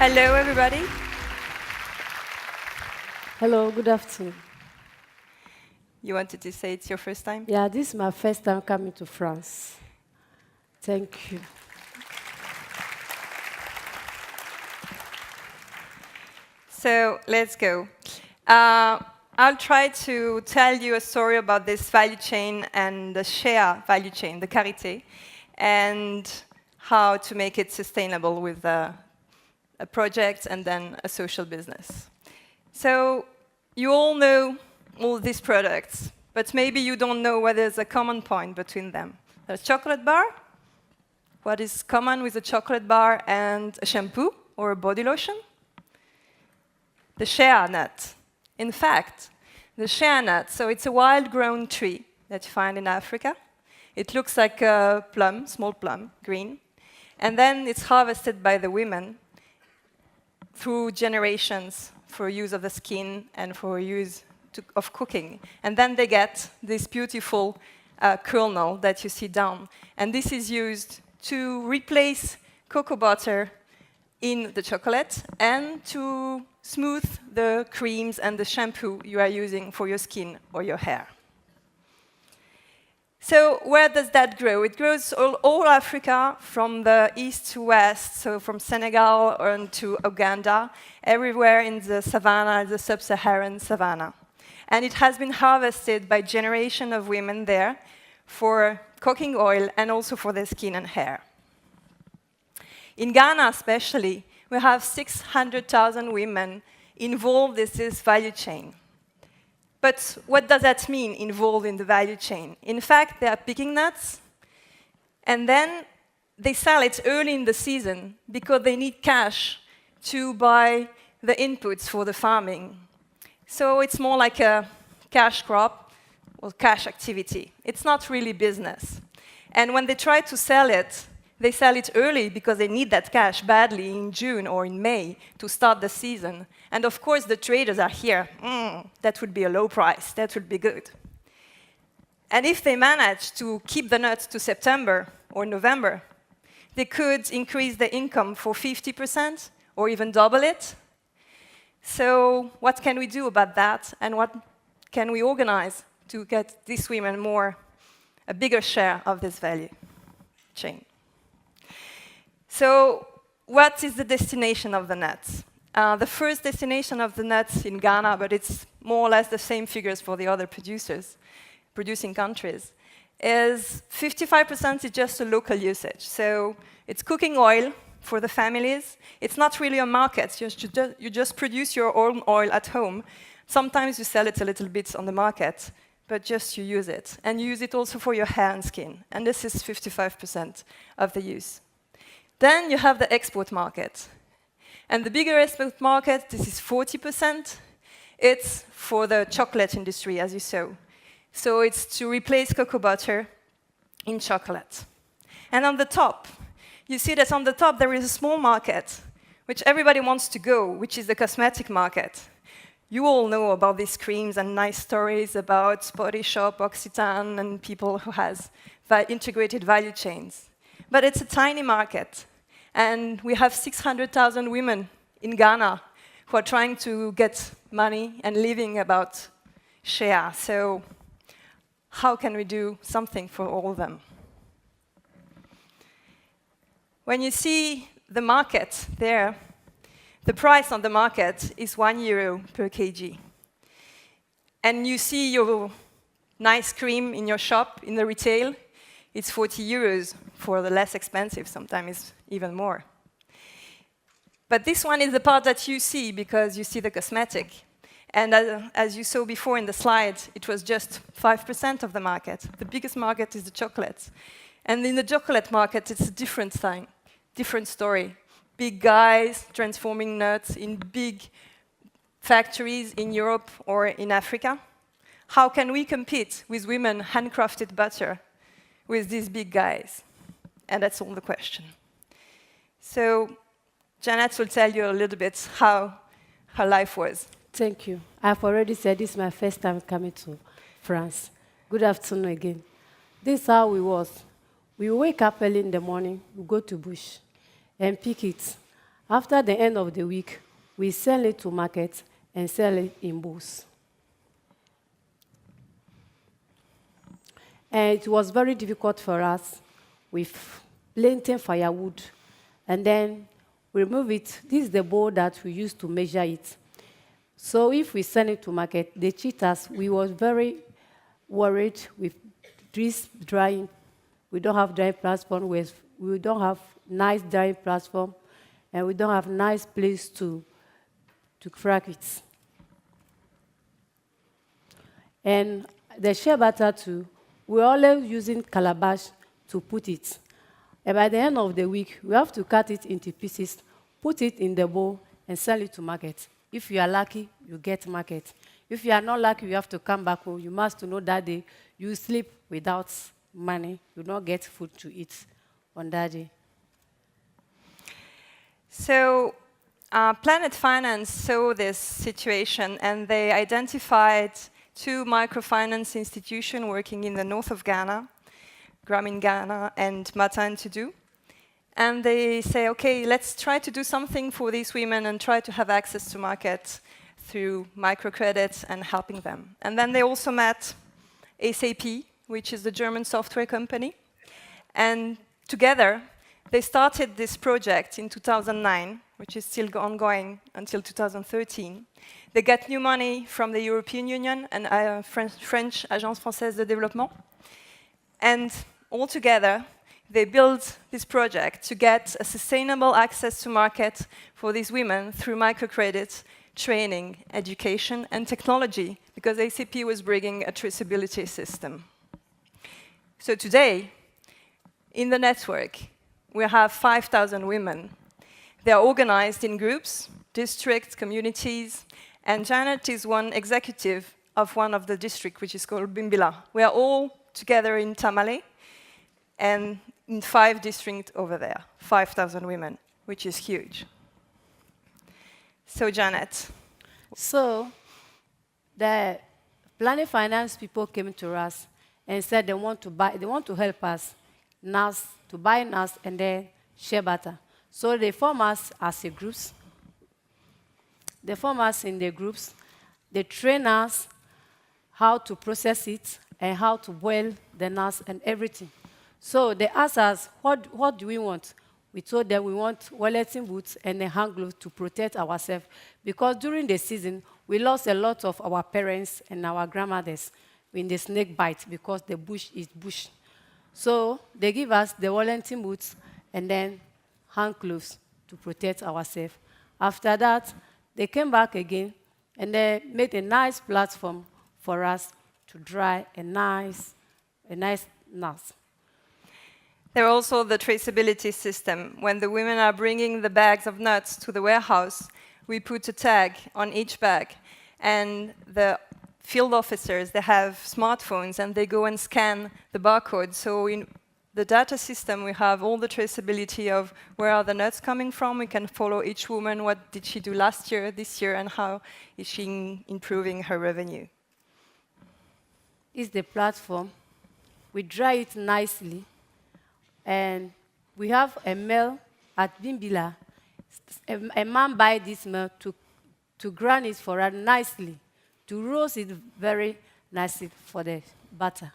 Hello, everybody. Hello, good afternoon. You wanted to say it's your first time? Yeah, this is my first time coming to France. Thank you. So let's go. I'll try to tell you a story about this value chain and the share value chain, the Karité, and how to make it sustainable with a project and then a social business. So you all know all these products, but maybe you don't know where there's a common point between them. There's a chocolate bar. What is common with a chocolate bar and a shampoo or a body lotion? The shea nut. In fact, the shea nut, so it's a wild-grown tree that you find in Africa. It looks like a plum, small plum, green. And then it's harvested by the women through generations for use of the skin and for use of cooking. And then they get this beautiful kernel that you see down. And this is used to replace cocoa butter in the chocolate and to smooth the creams and the shampoo you are using for your skin or your hair. So where does that grow? It grows all Africa, from the east to west, so from Senegal on to Uganda, everywhere in the savanna, the sub-Saharan savanna. And it has been harvested by generations of women there for cooking oil and also for their skin and hair. In Ghana especially, we have 600,000 women involved in this value chain. But what does that mean, involved in the value chain? In fact, they are picking nuts, and then they sell it early in the season because they need cash to buy the inputs for the farming. So it's more like a cash crop or cash activity. It's not really business. And when they try to sell it, they sell it early because they need that cash badly in June or in May to start the season. And of course, the traders are here. That would be a low price. That would be good. And if they manage to keep the nuts to September or November, they could increase the income for 50% or even double it. So what can we do about that? And what can we organize to get these women a bigger share of this value chain? So what is the destination of the nuts? The first destination of the nuts in Ghana, but it's more or less the same figures for the other producing countries, is 55% is just a local usage. So it's cooking oil for the families. It's not really a market. You just produce your own oil at home. Sometimes you sell it a little bit on the market, but just you use it. And you use it also for your hair and skin. And this is 55% of the use. Then you have the export market. And the bigger export market, this is 40%. It's for the chocolate industry, as you saw. So it's to replace cocoa butter in chocolate. And on the top, you see that on the top there is a small market, which everybody wants to go, which is the cosmetic market. You all know about these creams and nice stories about Body Shop, Occitan, and people who has integrated value chains. But it's a tiny market. And we have 600,000 women in Ghana who are trying to get money and living about shea. So how can we do something for all of them? When you see the market there, the price on the market is €1 per kg. And you see your nice cream in your shop, in the retail, it's €40 for the less expensive, sometimes it's even more. But this one is the part that you see because you see the cosmetic. And as you saw before in the slide, it was just 5% of the market. The biggest market is the chocolates. And in the chocolate market, it's a different thing, different story. Big guys transforming nuts in big factories in Europe or in Africa. How can we compete with women handcrafted butter with these big guys? And that's all the question. So Janet will tell you a little bit how her life was. Thank you. I've already said this is my first time coming to France. Good afternoon again. This is how we was. We wake up early in the morning, we go to bush and pick it. After the end of the week, we sell it to market and sell it in bulks. And it was very difficult for us with plenty firewood. And then we remove it. This is the bowl that we use to measure it. So if we send it to market, they cheat us. We were very worried with this drying. We don't have drying platform. We don't have nice drying platform. And we don't have nice place to crack it. And the shea butter too, we're always using calabash to put it. And by the end of the week, we have to cut it into pieces, put it in the bowl, and sell it to market. If you are lucky, you get market. If you are not lucky, you have to come back home. You must know that day you sleep without money. You don't get food to eat on that day. So Planet Finance saw this situation, and they identified 2 microfinance institutions working in the north of Ghana, Grameen Ghana and Matin to do. And they say, okay, let's try to do something for these women and try to have access to market through microcredits and helping them. And then they also met SAP, which is the German software company. And together, they started this project in 2009, which is still ongoing until 2013. They got new money from the European Union and French Agence Française de Développement. And all together, they built this project to get a sustainable access to market for these women through microcredit, training, education, and technology, because ACP was bringing a traceability system. So today, in the network, we have 5,000 women. They are organized in groups, districts, communities, and Janet is one executive of one of the districts, which is called Bimbila. We are all together in Tamale, and in 5 districts over there, 5,000 women, which is huge. So Janet. So the Planet Finance people came to us and said they want to help us to buy nuts and then shea butter. So they form us as a groups. They form us in the groups. They train us how to process it and how to boil the nuts and everything. So they asked us, what do we want? We told them we want welleting boots and a hand glove to protect ourselves. Because during the season, we lost a lot of our parents and our grandmothers in the snake bite because the bush is bush. So they give us the welleting boots and then hand gloves to protect ourselves. After that, they came back again and they made a nice platform for us to dry a nice nut. There are also the traceability system. When the women are bringing the bags of nuts to the warehouse, we put a tag on each bag. And the field officers, they have smartphones, and they go and scan the barcode. So in the data system, we have all the traceability of where are the nuts coming from. We can follow each woman, what did she do last year, this year, and how is she improving her revenue. Is the platform. We dry it nicely. And we have a mill at Bimbila. A man buys this mill to grind it for us nicely, to roast it very nicely for the butter.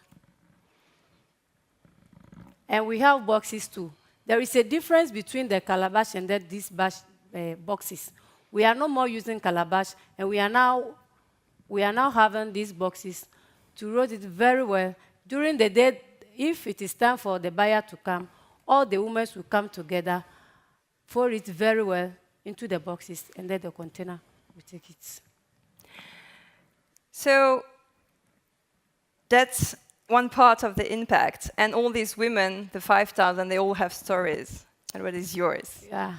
And we have boxes too. There is a difference between the calabash and these boxes. We are no more using calabash, and we are now having these boxes to roast it very well. During the day, if it is time for the buyer to come, all the women will come together, pour it very well into the boxes, and then the container will take it. So that's one part of the impact. And all these women, the 5,000, they all have stories. And what is yours? Yeah.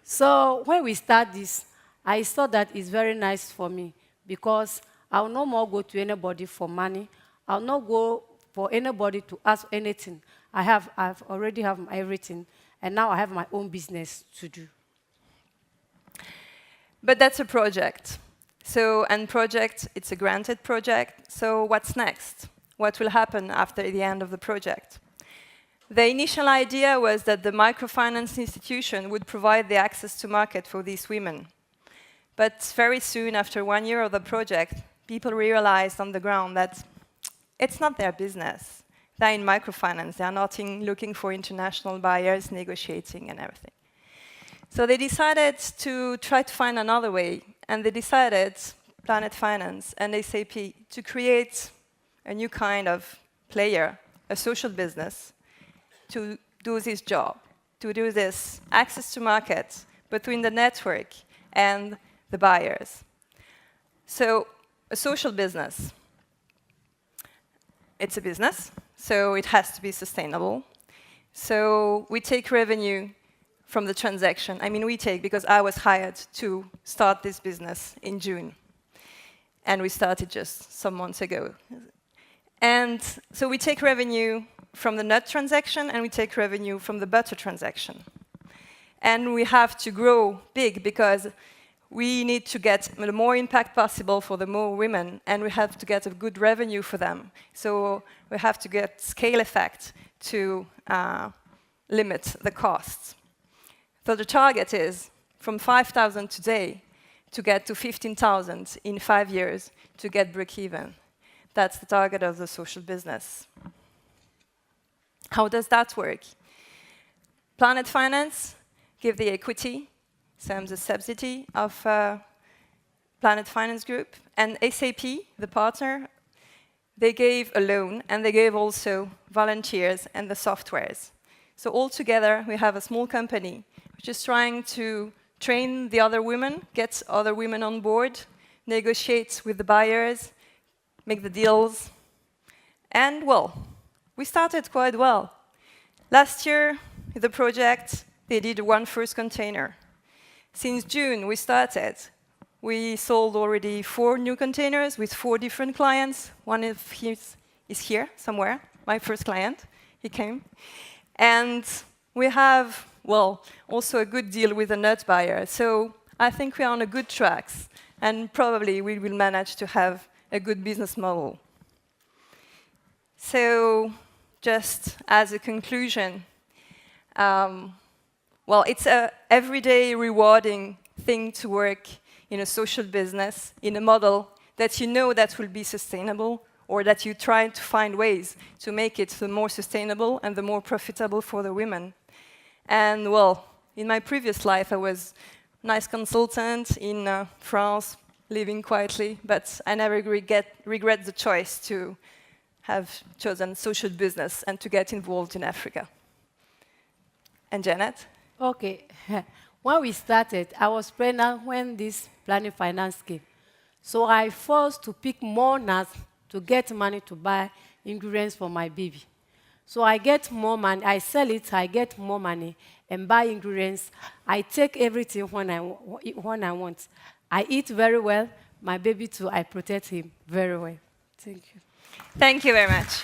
So when we start this, I thought that it's very nice for me because I'll no more go to anybody for money. I'll not go for anybody to ask anything. I've already have everything, and now I have my own business to do. But that's a project. So, and project, it's a granted project. So what's next? What will happen after the end of the project? The initial idea was that the microfinance institution would provide the access to market for these women. But very soon, after 1 year of the project, people realized on the ground that it's not their business. They're in microfinance. They're not looking for international buyers, negotiating and everything. So they decided to try to find another way, and they decided, Planet Finance and SAP, to create a new kind of player, a social business, to do this job, to do this access to market between the network and the buyers. So a social business, it's a business, so it has to be sustainable. So we take revenue from the transaction. I mean, we take, because I was hired to start this business in June. And we started just some months ago. And so we take revenue from the nut transaction, and we take revenue from the butter transaction. And we have to grow big, because we need to get the more impact possible for the more women, and we have to get a good revenue for them. So we have to get scale effect to limit the costs. So the target is from 5,000 today to get to 15,000 in 5 years to get break-even. That's the target of the social business. How does that work? Planet Finance give the equity, so I'm the subsidy of Planet Finance Group, and SAP, the partner, they gave a loan, and they gave also volunteers and the softwares. So altogether, we have a small company which is trying to train the other women, get other women on board, negotiate with the buyers, make the deals, and well, we started quite well. Last year, the project, they did one first container. Since June, we started. We sold already 4 new containers with 4 different clients. One of his is here somewhere, my first client. He came. And we have, well, also a good deal with a nut buyer. So I think we are on a good tracks, and probably we will manage to have a good business model. So just as a conclusion, well, it's an everyday rewarding thing to work in a social business, in a model that you know that will be sustainable, or that you try to find ways to make it the more sustainable and the more profitable for the women. And well, in my previous life, I was a nice consultant in France, living quietly, but I never regret the choice to have chosen social business and to get involved in Africa. And Janet? Okay. When we started, I was pregnant when this Planet Finance came. So I forced to pick more nuts to get money to buy ingredients for my baby. So I get more money, I sell it, I get more money, and buy ingredients. I take everything when I want. I eat very well. My baby too, I protect him very well. Thank you. Thank you very much.